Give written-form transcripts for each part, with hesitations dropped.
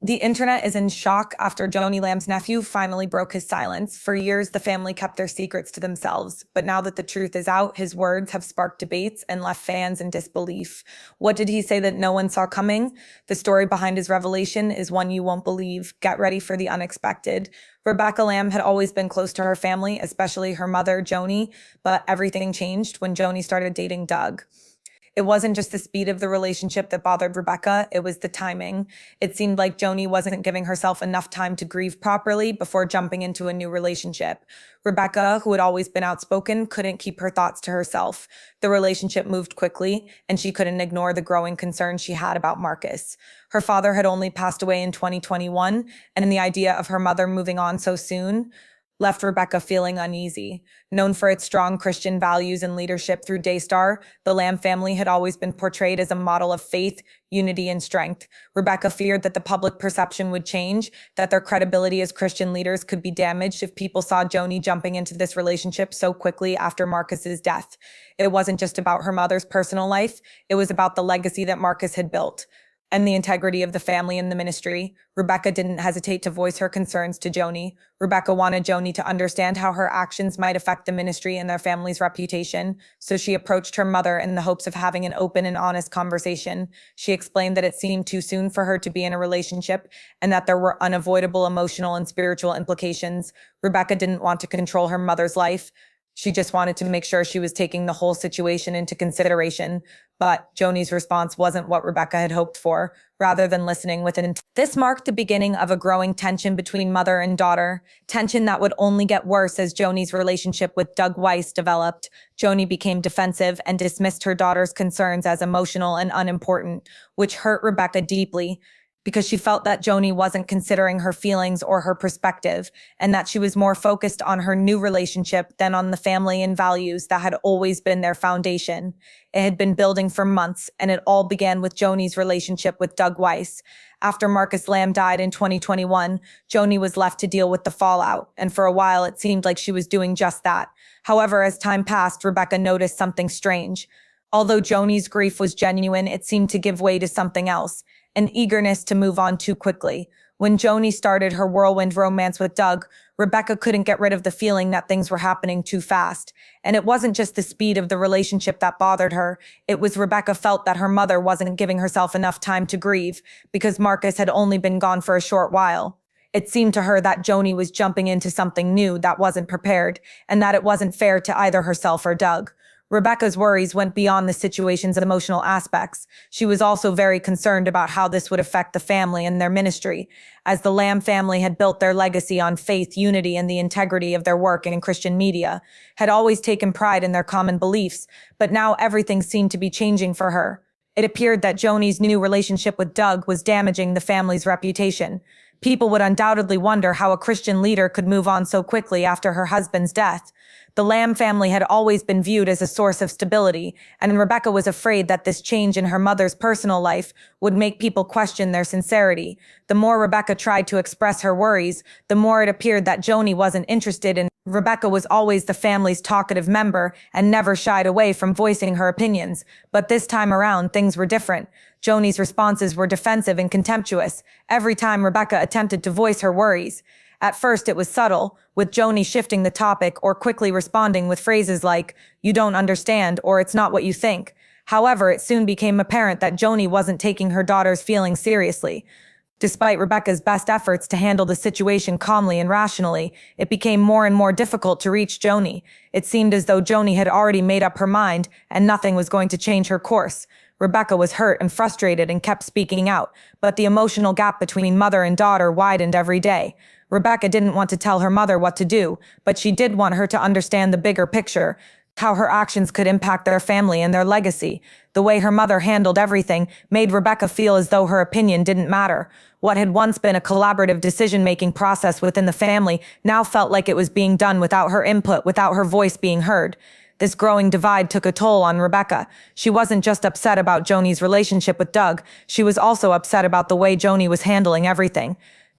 The internet is in shock after Joni Lamb's nephew finally broke his silence. For years, the family kept their secrets to themselves, but now that the truth is out, his words have sparked debates and left fans in disbelief. What did he say that no one saw coming? The story behind his revelation is one you won't believe. Get ready for the unexpected. Rebecca Lamb had always been close to her family, especially her mother, Joni, but everything changed when Joni started dating Doug. It wasn't just the speed of the relationship that bothered Rebecca, it was the timing. It seemed like Joni wasn't giving herself enough time to grieve properly before jumping into a new relationship. Rebecca, who had always been outspoken, couldn't keep her thoughts to herself. The relationship moved quickly, and she couldn't ignore the growing concern she had about Marcus. Her father had only passed away in 2021, and the idea of her mother moving on so soon left Rebecca feeling uneasy. Known for its strong Christian values and leadership through Daystar, the Lamb family had always been portrayed as a model of faith, unity, and strength. Rebecca feared that the public perception would change, that their credibility as Christian leaders could be damaged if people saw Joni jumping into this relationship so quickly after Marcus's death. It wasn't just about her mother's personal life, it was about the legacy that Marcus had built and the integrity of the family and the ministry. Rebecca didn't hesitate to voice her concerns to Joni. Rebecca wanted Joni to understand how her actions might affect the ministry and their family's reputation, so she approached her mother in the hopes of having an open and honest conversation. She explained that it seemed too soon for her to be in a relationship and that there were unavoidable emotional and spiritual implications. Rebecca didn't want to control her mother's life. She just wanted to make sure she was taking the whole situation into consideration. But Joni's response wasn't what Rebecca had hoped for. Rather than listening with an This marked the beginning of a growing tension between mother and daughter, tension that would only get worse as Joni's relationship with Doug Weiss developed. Joni became defensive and dismissed her daughter's concerns as emotional and unimportant, which hurt Rebecca deeply, because she felt that Joni wasn't considering her feelings or her perspective, and that she was more focused on her new relationship than on the family and values that had always been their foundation. It had been building for months, and it all began with Joni's relationship with Doug Weiss. After Marcus Lamb died in 2021, Joni was left to deal with the fallout, and for a while it seemed like she was doing just that. However, as time passed, Rebecca noticed something strange. Although Joni's grief was genuine, it seemed to give way to something else, an eagerness to move on too quickly. When Joni started her whirlwind romance with Doug, Rebecca couldn't get rid of the feeling that things were happening too fast. And it wasn't just the speed of the relationship that bothered her. It was Rebecca felt that her mother wasn't giving herself enough time to grieve because Marcus had only been gone for a short while. It seemed to her that Joni was jumping into something new that wasn't prepared, and that it wasn't fair to either herself or Doug. Rebecca's worries went beyond the situation's emotional aspects. She was also very concerned about how this would affect the family and their ministry, as the Lamb family had built their legacy on faith, unity, and the integrity of their work in Christian media, had always taken pride in their common beliefs, but now everything seemed to be changing for her. It appeared that Joni's new relationship with Doug was damaging the family's reputation. People would undoubtedly wonder how a Christian leader could move on so quickly after her husband's death. The Lamb family had always been viewed as a source of stability, and Rebecca was afraid that this change in her mother's personal life would make people question their sincerity. The more Rebecca tried to express her worries, the more it appeared that Joni wasn't interested in. Rebecca was always the family's talkative member and never shied away from voicing her opinions. But this time around, things were different. Joni's responses were defensive and contemptuous every time Rebecca attempted to voice her worries. At first, it was subtle, with Joni shifting the topic or quickly responding with phrases like, "You don't understand," or "It's not what you think." However, it soon became apparent that Joni wasn't taking her daughter's feelings seriously. Despite Rebecca's best efforts to handle the situation calmly and rationally, it became more and more difficult to reach Joni. It seemed as though Joni had already made up her mind, and nothing was going to change her course. Rebecca was hurt and frustrated and kept speaking out, but the emotional gap between mother and daughter widened every day. Rebecca didn't want to tell her mother what to do, but she did want her to understand the bigger picture, how her actions could impact their family and their legacy. The way her mother handled everything made Rebecca feel as though her opinion didn't matter. What had once been a collaborative decision-making process within the family now felt like it was being done without her input, without her voice being heard. This growing divide took a toll on Rebecca. She wasn't just upset about Joni's relationship with Doug, she was also upset about the way Joni was handling everything.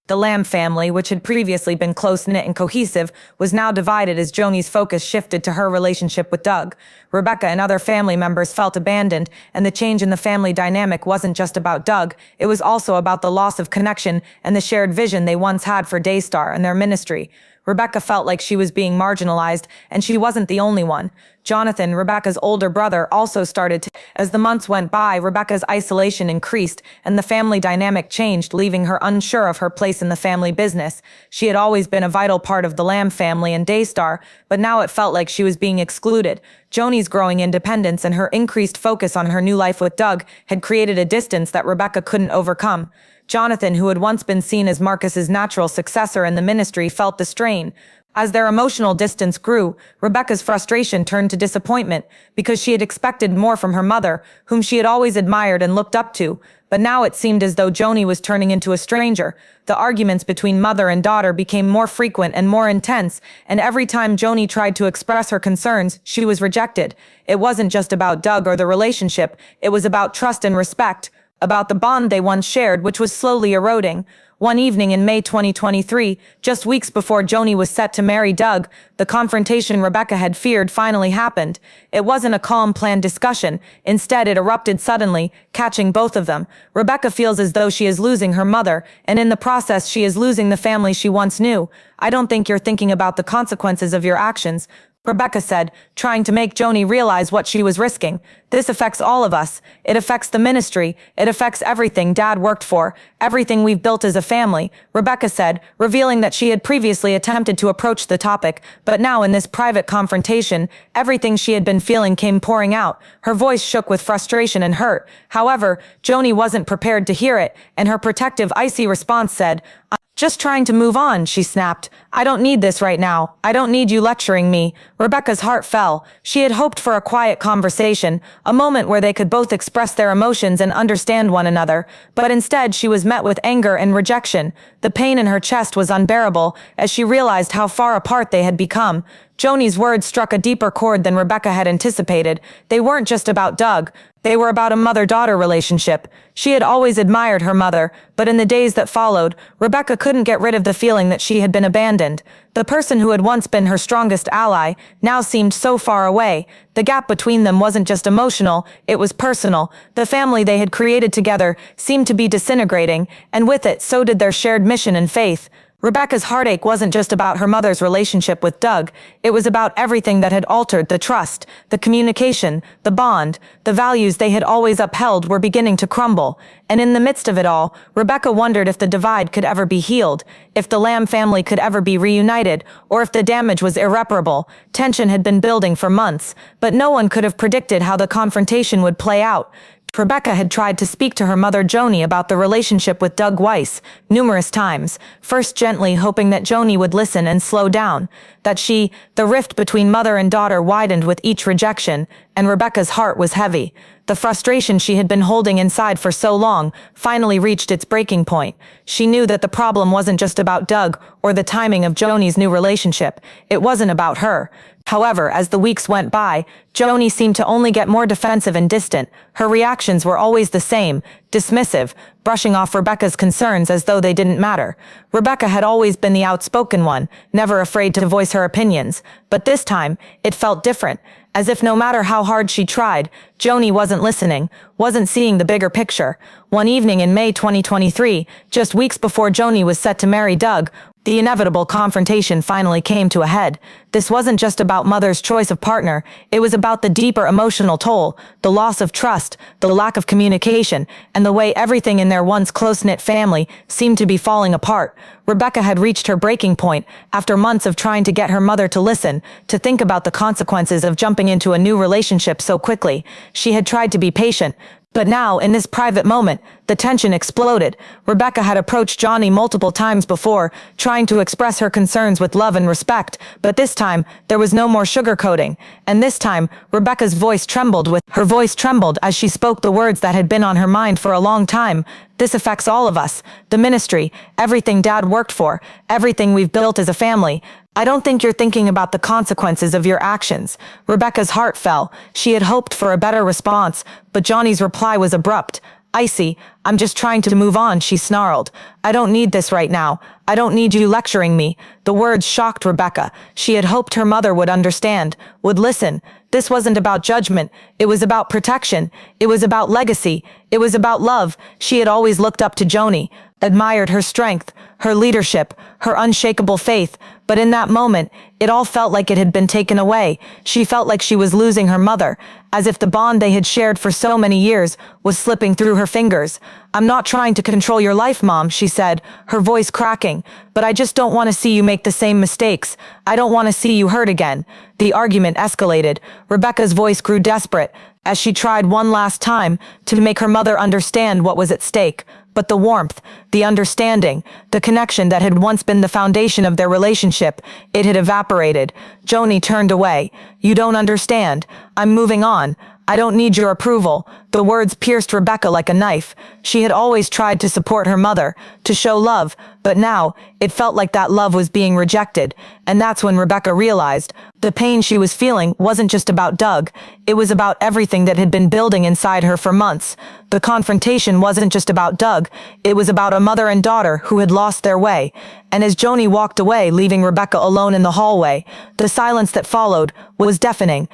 The Lamb family, which had previously been close-knit and cohesive, was now divided as Joni's focus shifted to her relationship with Doug. Rebecca and other family members felt abandoned, and the change in the family dynamic wasn't just about Doug, it was also about the loss of connection and the shared vision they once had for Daystar and their ministry. Rebecca felt like she was being marginalized, and she wasn't the only one. Jonathan, Rebecca's older brother, also started to. As the months went by, Rebecca's isolation increased, and the family dynamic changed, leaving her unsure of her place in the family business. She had always been a vital part of the Lamb family and Daystar, but now it felt like she was being excluded. Joni's growing independence and her increased focus on her new life with Doug had created a distance that Rebecca couldn't overcome. Jonathan, who had once been seen as Marcus's natural successor in the ministry, felt the strain. As their emotional distance grew, Rebecca's frustration turned to disappointment because she had expected more from her mother, whom she had always admired and looked up to. But now it seemed as though Joni was turning into a stranger. The arguments between mother and daughter became more frequent and more intense, and every time Joni tried to express her concerns, she was rejected. It wasn't just about Doug or the relationship, it was about trust and respect, about the bond they once shared, which was slowly eroding. One evening in May 2023, just weeks before Joni was set to marry Doug, the confrontation Rebecca had feared finally happened. It wasn't a calm, planned discussion. Instead, it erupted suddenly, catching both of them. Rebecca feels as though she is losing her mother, and in the process, she is losing the family she once knew. "I don't think you're thinking about the consequences of your actions," Rebecca said, trying to make Joni realize what she was risking. "This affects all of us. It affects the ministry. It affects everything Dad worked for, everything we've built as a family," Rebecca said, revealing that she had previously attempted to approach the topic, but now in this private confrontation, everything she had been feeling came pouring out. Her voice shook with frustration and hurt. However, Joni wasn't prepared to hear it, and her protective, icy response said, "I'm just trying to move on," she snapped. "I don't need this right now. I don't need you lecturing me." Rebecca's heart fell. She had hoped for a quiet conversation, a moment where they could both express their emotions and understand one another, but instead she was met with anger and rejection. The pain in her chest was unbearable as she realized how far apart they had become. Joni's words struck a deeper chord than Rebecca had anticipated. They weren't just about Doug. They were about a mother-daughter relationship. She had always admired her mother, but in the days that followed, Rebecca couldn't get rid of the feeling that she had been abandoned. The person who had once been her strongest ally now seemed so far away. The gap between them wasn't just emotional, it was personal. The family they had created together seemed to be disintegrating, and with it, so did their shared mission and faith. Rebecca's heartache wasn't just about her mother's relationship with Doug. It was about everything that had altered. The trust, the communication, the bond, the values they had always upheld were beginning to crumble. And in the midst of it all, Rebecca wondered if the divide could ever be healed, if the Lamb family could ever be reunited, or if the damage was irreparable. Tension had been building for months, but no one could have predicted how the confrontation would play out. Rebecca had tried to speak to her mother Joni about the relationship with Doug Weiss numerous times, first gently hoping that Joni would listen and slow down, the rift between mother and daughter widened with each rejection, and Rebecca's heart was heavy. The frustration she had been holding inside for so long finally reached its breaking point. She knew that the problem wasn't just about Doug or the timing of Joni's new relationship. It wasn't about her. However, as the weeks went by, Joni seemed to only get more defensive and distant. Her reactions were always the same, dismissive, brushing off Rebecca's concerns as though they didn't matter. Rebecca had always been the outspoken one, never afraid to voice her opinions. But this time, it felt different, as if no matter how hard she tried, Joni wasn't listening, wasn't seeing the bigger picture. One evening in May 2023, just weeks before Joni was set to marry Doug, the inevitable confrontation finally came to a head. This wasn't just about mother's choice of partner, it was about the deeper emotional toll, the loss of trust, the lack of communication, and the way everything in their once close-knit family seemed to be falling apart. Rebecca had reached her breaking point after months of trying to get her mother to listen, to think about the consequences of jumping into a new relationship so quickly. She had tried to be patient, but now, in this private moment, the tension exploded. Rebecca had approached Joni multiple times before, trying to express her concerns with love and respect, but this time, there was no more sugarcoating. And this time, Rebecca's voice trembled as she spoke the words that had been on her mind for a long time. "This affects all of us. The ministry, everything Dad worked for, everything we've built as a family. I don't think you're thinking about the consequences of your actions." Rebecca's heart fell. She had hoped for a better response, but Joni's reply was abrupt. Icy, I'm just trying to move on, she snarled. I don't need this right now. I don't need you lecturing me. The words shocked Rebecca. She had hoped her mother would understand, would listen. This wasn't about judgment. It was about protection. It was about legacy. It was about love. She had always looked up to Joni, admired her strength, her leadership, her unshakable faith. But in that moment, it all felt like it had been taken away. She felt like she was losing her mother, as if the bond they had shared for so many years was slipping through her fingers. I'm not trying to control your life, Mom, she said, her voice cracking, but I just don't want to see you make the same mistakes. I don't want to see you hurt again. The argument escalated. Rebecca's voice grew desperate as she tried one last time to make her mother understand what was at stake. But the warmth, the understanding, the connection that had once been the foundation of their relationship, it had evaporated. Joni turned away. You don't understand. I'm moving on. I don't need your approval. The words pierced Rebecca like a knife. She had always tried to support her mother, to show love, but now it felt like that love was being rejected. And that's when Rebecca realized the pain she was feeling wasn't just about Doug. It was about everything that had been building inside her for months. The confrontation wasn't just about Doug. It was about a mother and daughter who had lost their way. And as Joni walked away, leaving Rebecca alone in the hallway, the silence that followed was deafening.